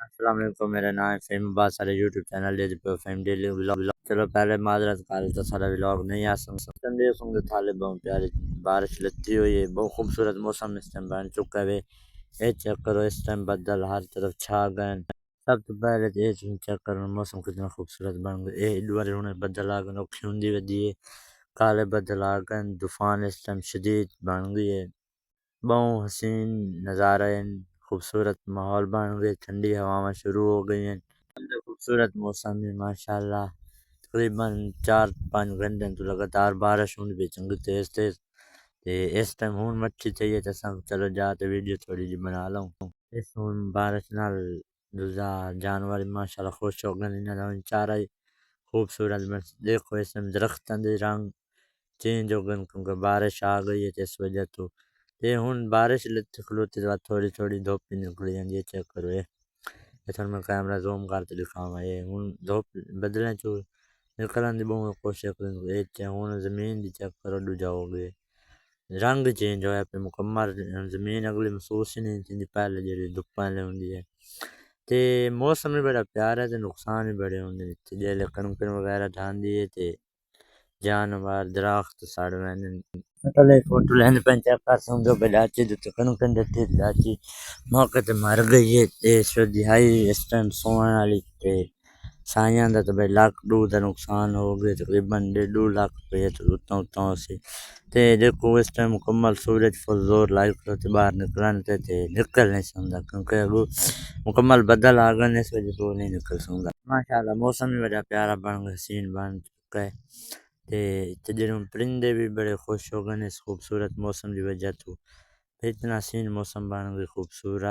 السلام علیکم، میرا نام ہے فہیم عباس، سارے یوٹیوب چینل دے پہ فہیم ڈیلی ولاگ. چلو پہلے معذرت کر تو سارا ولاگ نہیں آ سکتا. دیکھوں گے تھالے بہت پیاری بارش لتی ہوئی ہے، بہت خوبصورت موسم اس ٹائم بن چکا ہے. یہ چیک کرو، اس ٹائم بدل ہر طرف چھا گئے. سب تو پہلے تو یہ چیک کرو موسم کتنا خوبصورت بن گیا. یہ دوبارہ ہوں بدل آ گئے، کھیوندی ودی ہے، کالے بدل آ گئے. طوفان اس ٹائم شدید بن گئی ہے. بہت حسین نظارہ ہے، خوبصورت ماحول بن گئے، ٹھنڈی ہوایں شروع ہو گئی ہیں. خوبصورت موسم ہے ماشاءاللہ. تقریباً 4-5 گھنٹے تو لگاتار بارش ہونے پہ چنگی تیز تیز. تے اس ٹائم ہون مچھی چاہیے تو چلو جا تو ویڈیو تھوڑی جی بنا لوں. اس ہون بارش نال دوسرا جانور ماشاءاللہ خوش ہو گئے. انہاں دا چارہ ہی خوبصورت بس دیکھو. اس میں درختوں دے رنگ چینج ہو گئے کیونکہ بارش آ گئی ہے. اس وجہ تو یہ ہوں بارش لتی کھلوتی تو تھوڑی تھوڑی دھوپ بھی نکلی جاتی ہے. چیک کرو یہ تھوڑا میں کیمرہ زوم کر کے دکھاواں. یہ ہوں دھوپ بدلیں چ نکلن دی بہت کوشش کریں. ہوں زمین دی چیک کرو ڈو جاؤ گے رنگ چینج ہوا پہ مکمل. زمین اگلی محسوس ہی نہیں تھی پہلے جی دھپاں لے ہوندی ہے. تے موسم بھی بڑا پیارا ہے تے نقصان بھی بڑے ہوندے نے. جیلے کڑک وغیرہ ڈھاندی ہے تے جانور درخت سڑ ویندے. پہلے فوٹو لینے پہ چیک کر سکتے بلاچی کنو ڈٹی بلاچی موقع تے مر گئی ہے. اس دہائی اس ٹائم سونے والی تے سائیاں دا تو بھائی لاکھ ڈو دا نقصان ہو گئے. تقریباً 1.5 لاکھ روپے تو اتنا سی. تے دیکھو اس ٹائم مکمل سورج فل زور لائٹ کرتے باہر نکلنے تے نکل نہیں سکتا کیونکہ اگو مکمل بدل آ گئے. اس وجہ تو نہیں نکل سکتا. ماشاءاللہ موسم بھی بڑا پیارا بن گیا، حسین بن چکا ہے. تے جڑے پرندے بھی بڑے خوش ہو گئے اس خوبصورت موسم کی وجہ تو. اتنا حسین موسم بن گیا خوبصورت.